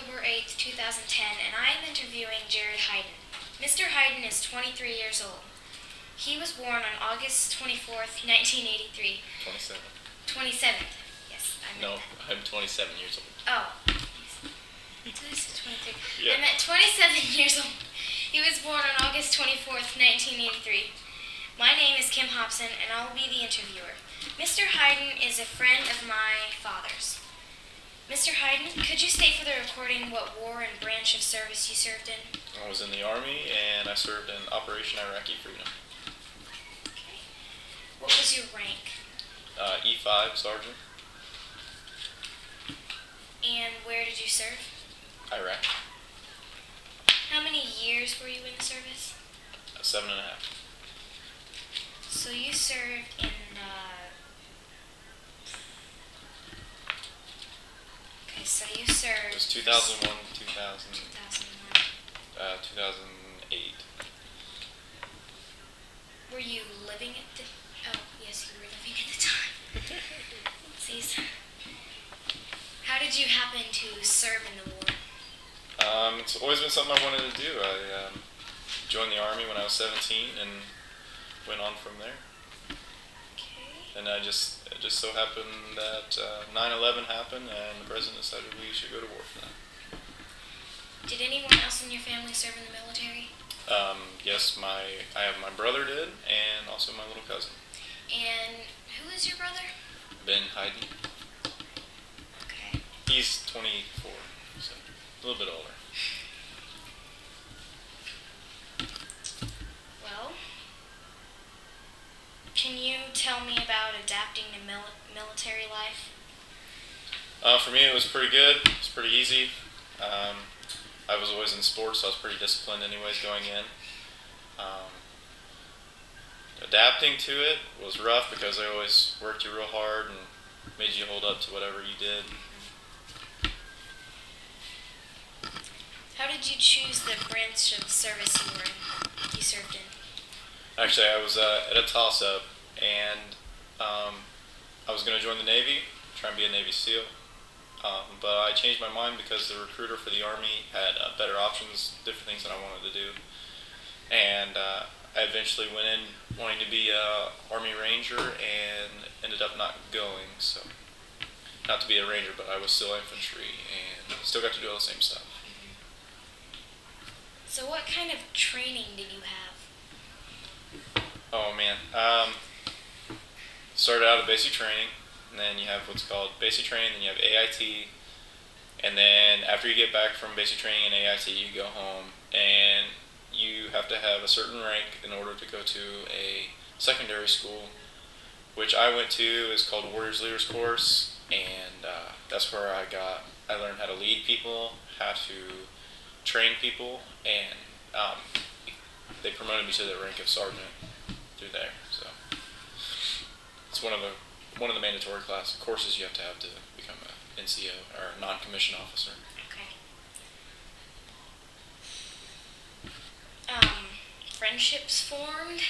October 8th, 2010, and I am interviewing Jared Hyden. Mr. Hyden is 23 years old. He was born on August 24th, 1983. 27. 27th. Yes, I meant No, that. I'm 27 years old. Oh. So this is 23. Yeah. I meant 27 years old. He was born on August 24th, 1983. My name is Kim Hobson, and I will be the interviewer. Mr. Hyden is a friend of my father's. Mr. Hyden, could you state for the recording what war and branch of service you served in? I was in the Army, and I served in Operation Iraqi Freedom. Okay. What was your rank? E5 Sergeant, And where did you serve? Iraq. How many years were you in the service? 7.5. So you served in Okay, so you served... It was 2001, 2001. 2008. Were you living at the... Oh, yes, you were living at the time. Oopsies. How did you happen to serve in the war? It's always been something I wanted to do. I joined the Army when I was 17 and went on from there. Okay. And it just so happened that 9/11 happened, and the president decided we should go to war for that. Did anyone else in your family serve in the military? Yes, I have my brother did, and also my little cousin, And who is your brother? Ben Hyden. Okay. He's 24, so a little bit older. Well, can you tell me about adapting to military life? For me, it was pretty good. It was pretty easy. I was always in sports, so I was pretty disciplined anyways going in. Adapting to it was rough because they always worked you real hard and made you hold up to whatever you did. How did you choose the branch of service you served in? Actually, I was at a toss-up, and I was going to join the Navy, try and be a Navy SEAL. But I changed my mind because the recruiter for the Army had better options, different things that I wanted to do. And I eventually went in wanting to be a Army Ranger and ended up not going. So, not to be a Ranger, but I was still infantry and still got to do all the same stuff. So what kind of training did you have? Oh man, started out at basic training, and then you have what's called basic training, then you have AIT, and then after you get back from basic training and AIT, you go home, and you have to have a certain rank in order to go to a secondary school, which I went to. Is called Warriors Leaders Course, and that's where I learned how to lead people, how to train people, and they promoted me to the rank of sergeant through there. So it's one of the mandatory courses you have to become a NCO or non-commissioned officer. Okay. Friendships formed?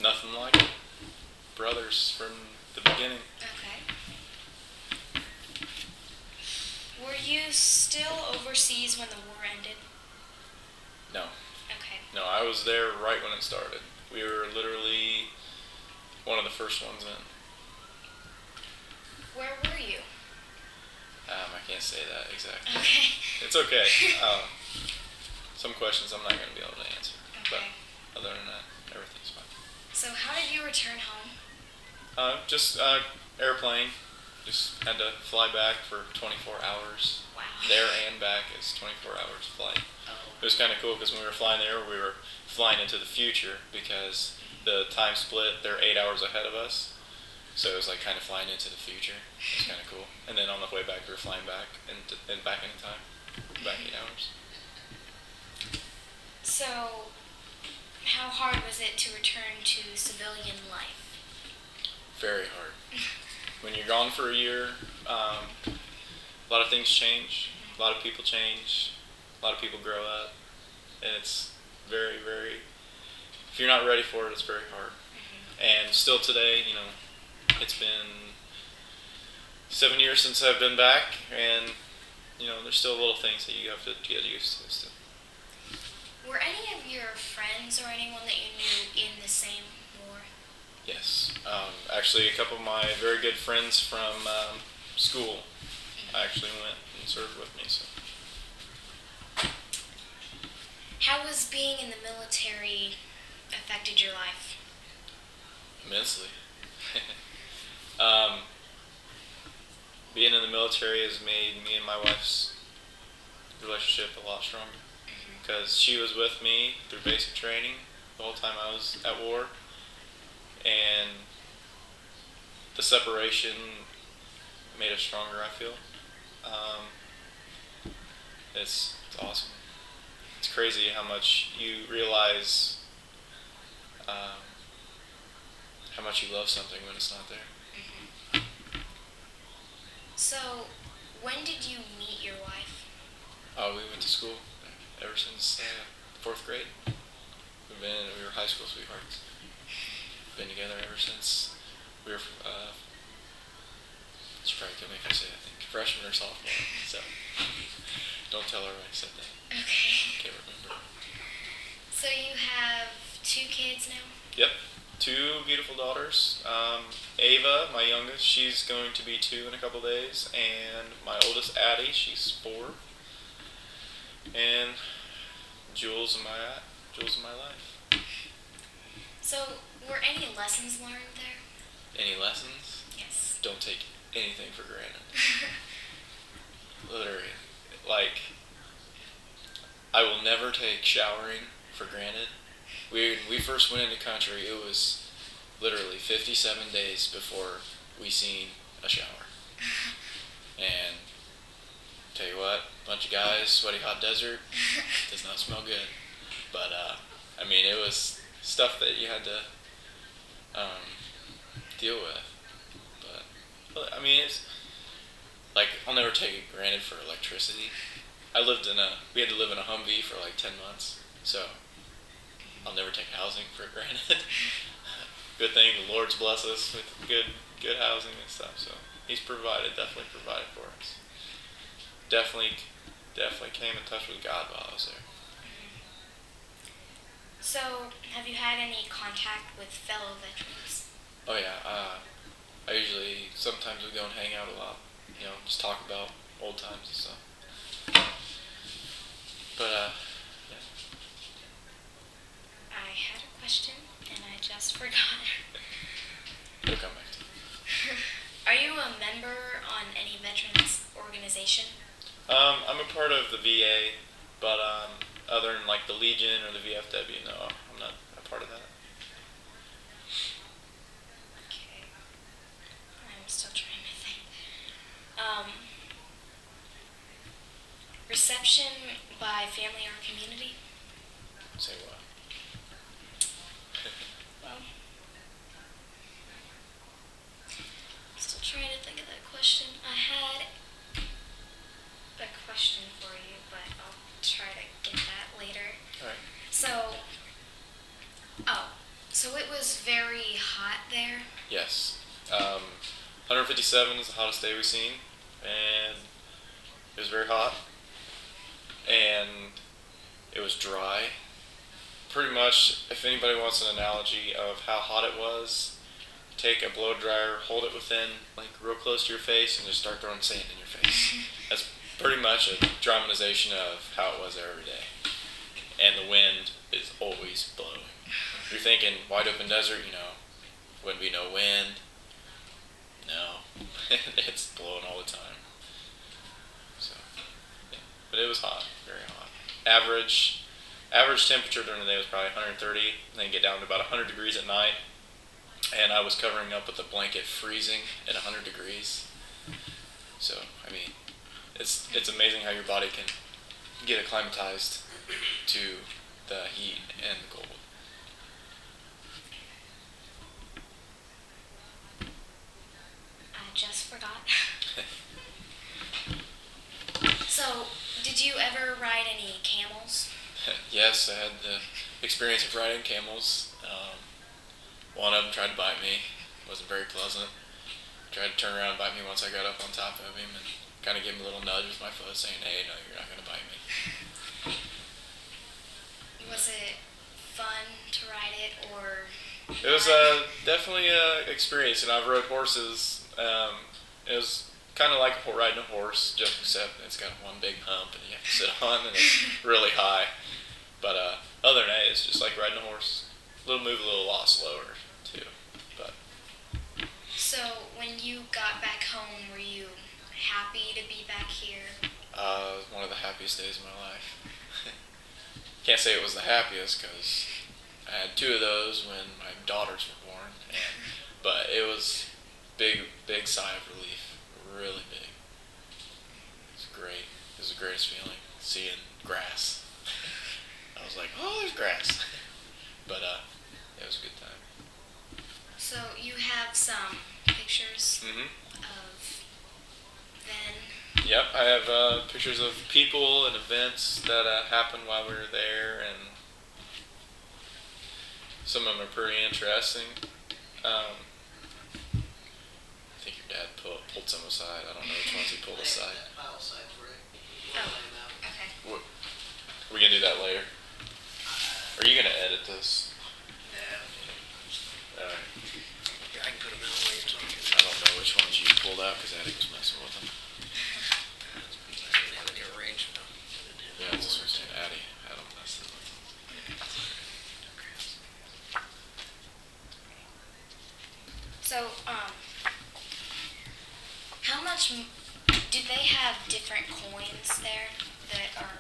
Nothing like it. Brothers from the beginning. Okay. Were you still overseas when the war ended? No. Okay. No, I was there right when it started. We were literally one of the first ones in. Where were you? I can't say that exactly. Okay. It's okay. Some questions I'm not going to be able to answer. Okay. But other than that, everything's fine. So how did you return home? Just airplane. Just had to fly back for 24 hours. Wow. There and back is 24 hours flight. Oh. It was kind of cool because when we were flying there, we were flying into the future because the time split, they're 8 hours ahead of us. So it was like kind of flying into the future. It was kind of cool. And then on the way back, we were flying back and back in time. Back 8 hours. So how hard was it to return to civilian life? Very hard. When you're gone for a year, a lot of things change. A lot of people change. A lot of people grow up. And it's very, very, if you're not ready for it, it's very hard. And still today, it's been 7 years since I've been back, and there's still little things that you have to get used to. Still. Were any of your friends or anyone that you knew in the same war? Yes. Actually, a couple of my very good friends from school actually went and served with me. So. How has being in the military affected your life? Immensely. Being in the military has made me and my wife's relationship a lot stronger because she was with me through basic training the whole time I was at war, and the separation made us stronger, I feel. It's awesome. It's crazy how much you realize how much you love something when it's not there. So, when did you meet your wife? We went to school ever since 4th grade. We were high school sweethearts. Been together ever since we were. She probably kill me if I say it, I think freshman or sophomore. So don't tell her I said that. Okay. Can't remember. So you have 2 kids now? Yep. 2 beautiful daughters. Ava, my youngest, she's going to be 2 in a couple days, and my oldest Addie, she's 4. And Jules in my life. So, were any lessons learned there? Any lessons? Yes. Don't take anything for granted. Literally, I will never take showering for granted. When we first went into country, it was literally 57 days before we seen a shower. And tell you what, bunch of guys, sweaty hot desert, does not smell good. But it was stuff that you had to deal with. But it's I'll never take it granted for electricity. We had to live in a Humvee for 10 months, so I'll never take housing for granted. Good thing the Lord's blessed us with good housing and stuff, so He's definitely provided for us. Definitely came in touch with God while I was there. So, have you had any contact with fellow veterans? Oh yeah, sometimes we go and hang out a lot, just talk about old times and stuff. But, yeah. I had a question, and I just forgot. It'll come back to me. Are you a member on any veterans organization? I'm a part of the VA, but other than the Legion or the VFW, no, I'm not a part of that. Okay. I'm still trying to think. Reception by family or community? Say what? Well, I'm still trying to think of that question. I had a question for you, but I'll try to get that later. Alright. So it was very hot there? Yes. 157 is the hottest day we've seen, and it was very hot, and it was dry. Pretty much, if anybody wants an analogy of how hot it was, take a blow dryer, hold it within, real close to your face, and just start throwing sand in your face. That's pretty much a dramatization of how it was there every day. And the wind is always blowing. You're thinking, wide open desert, wouldn't be no wind. No, it's blowing all the time. So, yeah. But it was hot, very hot. Average temperature during the day was probably 130, and then get down to about 100 degrees at night. And I was covering up with a blanket, freezing at 100 degrees. So, it's amazing how your body can get acclimatized to the heat and the cold. I just forgot. So, did you ever ride any camels? Yes, I had the experience of riding camels. One of them tried to bite me. It wasn't very pleasant. tried to turn around and bite me once I got up on top of him, and kind of gave him a little nudge with my foot, saying, "Hey, no, you're not going to bite me." Was it fun to ride it, or? It was definitely an experience, and I've rode horses. It was kind of like riding a horse, just except it's got one big hump and you have to sit on, and it's really high. But other than that, it's just like riding a horse. A little lot slower too. But So when you got back home, were you happy to be back here? it was one of the happiest days of my life. Can't say it was the happiest because I had two of those when my daughters were born, but it was big sigh of relief, really big. It was great. It was the greatest feeling, seeing grass. I was like, oh, there's grass. But it was a good time. So you have some pictures Mm-hmm. of then. Yep, I have pictures of people and events that happened while we were there, and some of them are pretty interesting. I think your dad pulled some aside. I don't know which ones he pulled aside. Oh, okay. What, are we going to do that later? Are you going to edit this? Alright. I can put them in the way you're talking. I don't know which ones you pulled out because Addie was messing with them. I didn't have any arrangement. Yeah, that's what I'm saying. Addie had them messing with them. So, how much do they have different coins there that are?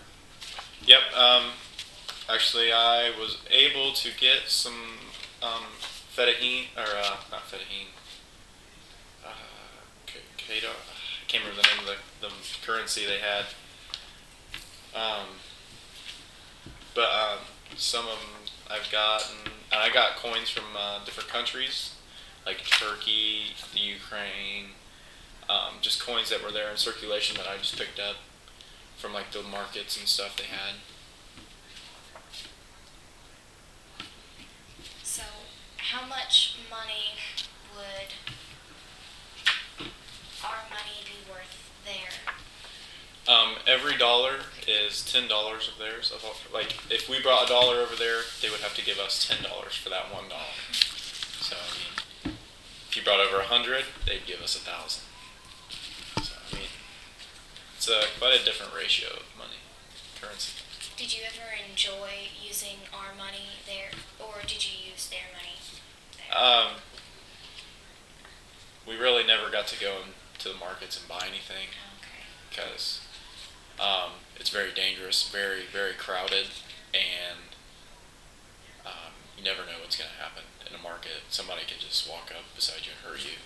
Yep. Actually, I was able to get some Fedaheen, or not Fedaheen. Kato. I can't remember the name of the currency they had. But some of them I've gotten, and I got coins from different countries, like Turkey, the Ukraine, just coins that were there in circulation that I just picked up from like the markets and stuff they had. So, how much money would our money be worth there? Every dollar is $10 of theirs. Like if we brought $1 over there, they would have to give us $10 for that $1. So I mean, if you brought over 100, they'd give us 1,000. So I mean, it's quite a different ratio of money, currency. Did you ever enjoy using our money there, or did you use their money there? We really never got to go into the markets and buy anything Okay. because it's very dangerous, very crowded, and you never know what's going to happen in a market. Somebody could just walk up beside you and hurt you.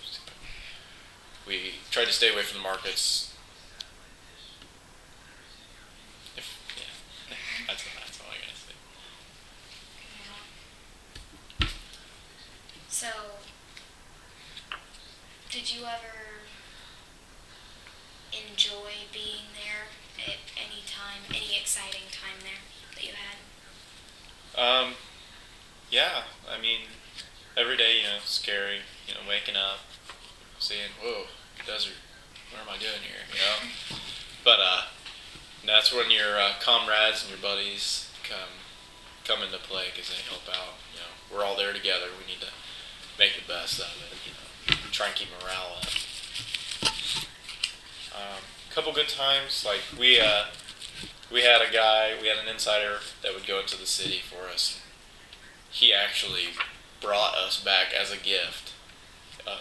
We tried to stay away from the markets. That's all I gotta say. So, did you ever enjoy being there at any time, any exciting time there that you had? Yeah, I mean, every day, scary, waking up, seeing, whoa, desert, what am I doing here, But that's when your comrades and your buddies come into play because they help out. We're all there together. We need to make the best of it. Try and keep morale up. A couple good times, like we had an insider that would go into the city for us. He actually brought us back as a gift an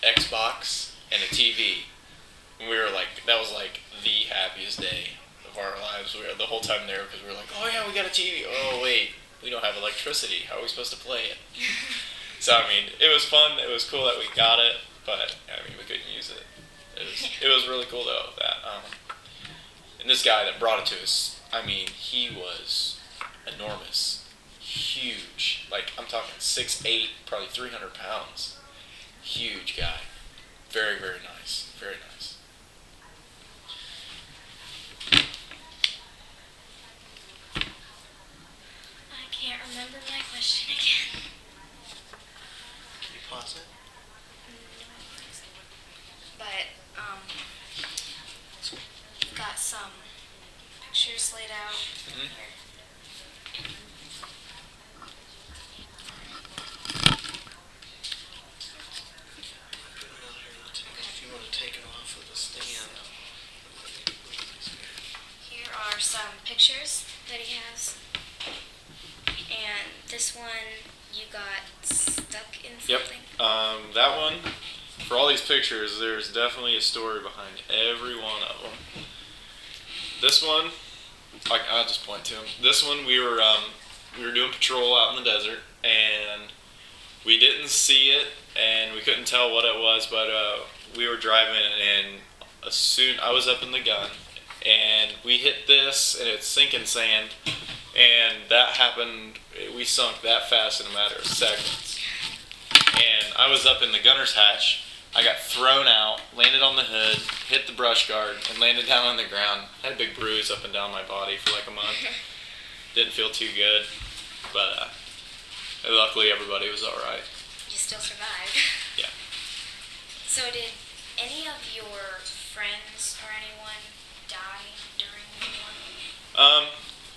Xbox and a TV. And we were like, that was like the happiest day of our lives. We were the whole time there because we were like, oh yeah, we got a TV. Oh wait, we don't have electricity. How are we supposed to play it? So I mean, it was fun. It was cool that we got it, but I mean, we couldn't use it. It was really cool though that and this guy that brought it to us, I mean, he was enormous, huge. Like I'm talking 6'8", probably 300 pounds. Huge guy. Very nice. Very nice. I can't remember my question again. Can you pause it? some pictures laid out Mhm. here. Put it out here. If you want to take it off of the stand. Here are some pictures that he has. And this one, you got stuck in Yep. something. That one, for all these pictures, there's definitely a story behind every one of them. This one, I'll just point to him. This one, we were doing patrol out in the desert, and we didn't see it, and we couldn't tell what it was, but we were driving, and I was up in the gun, and we hit this, and it's sinking sand, and that happened. We sunk that fast in a matter of seconds. And I was up in the gunner's hatch. I got thrown out, landed on the hood, hit the brush guard, and landed down on the ground. Had a big bruise up and down my body for like a month. Didn't feel too good, but luckily everybody was all right. You still survived. Yeah. So did any of your friends or anyone die during the war?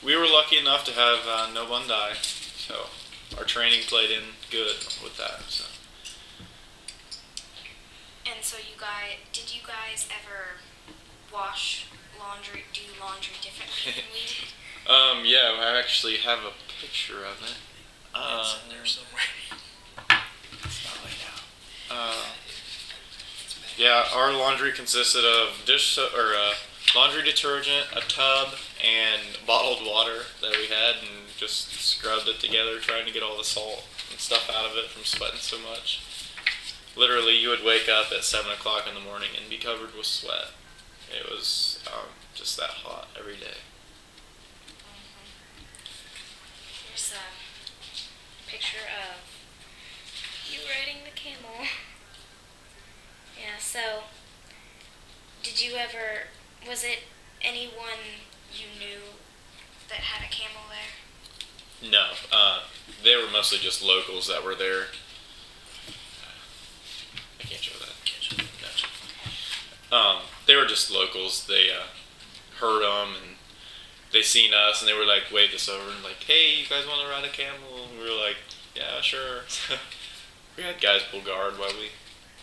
We were lucky enough to have no one die, so our training played in good with that. So. And so did you guys ever do laundry differently than we did? Yeah, I actually have a picture of it. It's in there somewhere. It's not laid out. Yeah, our laundry consisted of laundry detergent, a tub, and bottled water that we had, and just scrubbed it together, trying to get all the salt and stuff out of it from sweating so much. Literally, you would wake up at 7 o'clock in the morning and be covered with sweat. It was just that hot every day. Here's a picture of you riding the camel. Yeah, so was it anyone you knew that had a camel there? No, they were mostly just locals that were there. I can't show that. No. They were just locals. They heard them, and they seen us, and they were like, waved us over and like, hey, you guys want to ride a camel? And we were like, yeah, sure. We had guys pull guard while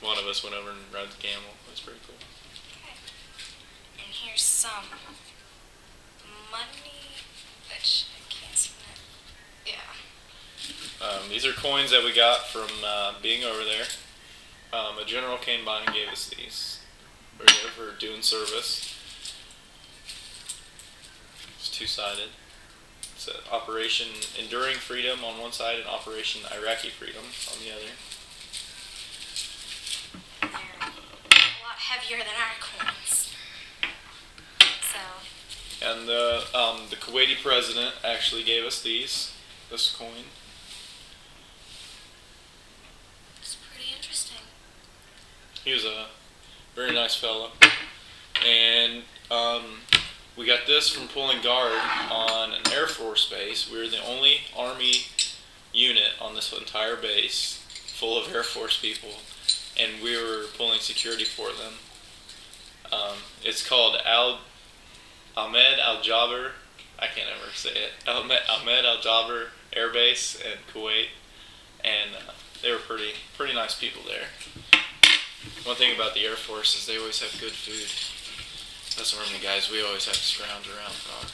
one of us went over and rode the camel. It was pretty cool. Okay. And here's some money, which I can't see that. Yeah. These are coins that we got from being over there. A general came by and gave us these. We're there for doing service. It's two-sided. It's Operation Enduring Freedom on one side and Operation Iraqi Freedom on the other. They're a lot heavier than our coins. So. And the Kuwaiti president actually gave us this coin. It's pretty interesting. He was a very nice fella. And we got this from pulling guard on an Air Force base. We were the only Army unit on this entire base, full of Air Force people, and we were pulling security for them. It's called Ahmed Al-Jaber. I can't ever say it. Ahmed Al-Jaber Air Base in Kuwait, and they were pretty nice people there. One thing about the Air Force is they always have good food. Us Army guys, we always have to scrounge around for ours.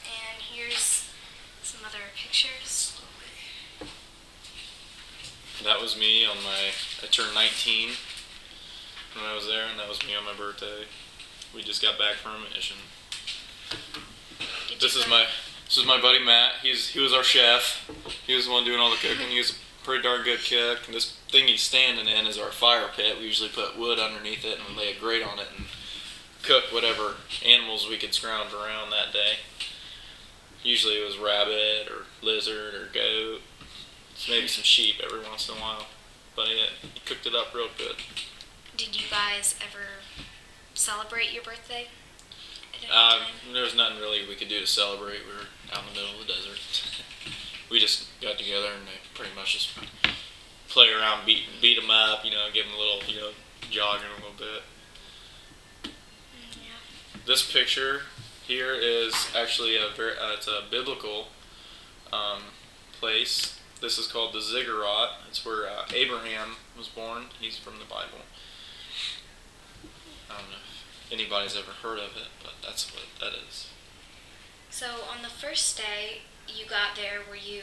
And here's some other pictures. That was me I turned 19 when I was there, and that was me on my birthday. We just got back from a mission. This is my buddy Matt. He was our chef. He was the one doing all the cooking. He was a pretty darn good cook. And this thing he's standing in is our fire pit. We usually put wood underneath it and lay a grate on it and cook whatever animals we could scrounge around that day. Usually it was rabbit or lizard or goat. Maybe some sheep every once in a while. But yeah, he cooked it up real good. Did you guys ever celebrate your birthday at any time? There was nothing really we could do to celebrate. We were out in the middle of the desert. We just got together and they pretty much just play around, beat them up, give them a little, jogging a little bit. this picture here is actually it's a biblical place. This is called the ziggurat. It's where Abraham was born. He's from the Bible. I don't know if anybody's ever heard of it, but that's what that is. So on the first day you got there, were you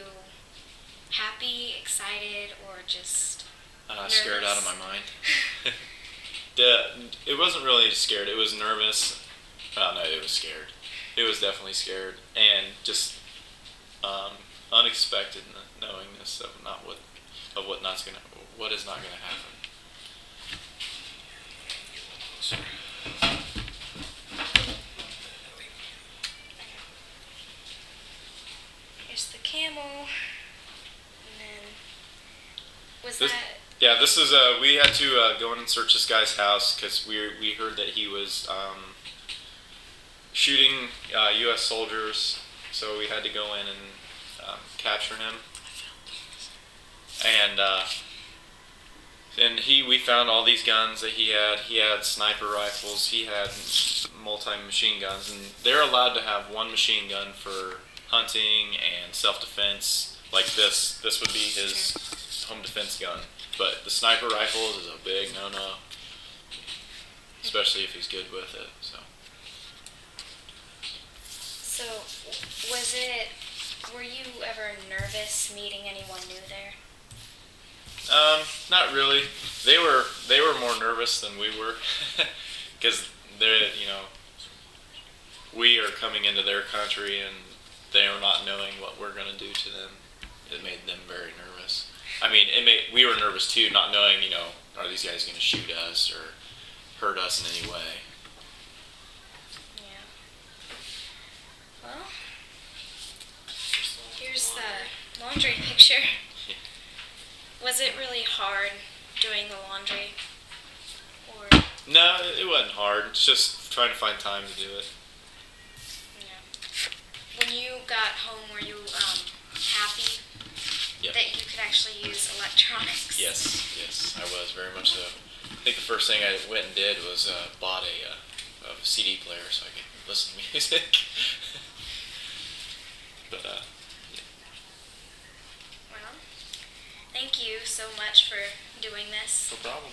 happy, excited, or just scared out of my mind? It wasn't really scared. It was nervous. Oh, no, it was scared. It was definitely scared, and just unexpected knowingness of what is not gonna happen. Here's the camel, and then This is we had to go in and search this guy's house because we heard that he was shooting U.S. soldiers, so we had to go in and capture him. And we found all these guns that he had. He had sniper rifles. He had multi-machine guns, and they're allowed to have one machine gun for hunting and self-defense. Like this would be his home defense gun. But the sniper rifles is a big no-no, especially if he's good with it. So, were you ever nervous meeting anyone new there? Not really. They were more nervous than we were, because we are coming into their country and they are not knowing what we're going to do to them. It made them very nervous. I mean, we were nervous too, not knowing, are these guys going to shoot us or hurt us in any way? Yeah. Well, here's the laundry picture. Was it really hard doing the laundry? Or No, it wasn't hard. It's just trying to find time to do it. yeah. When you got home, were you happy that you could actually use electronics? Yes, I was very much so. I think the first thing I went and did was bought a CD player so I could listen to music. But Well, thank you so much for doing this. No problem.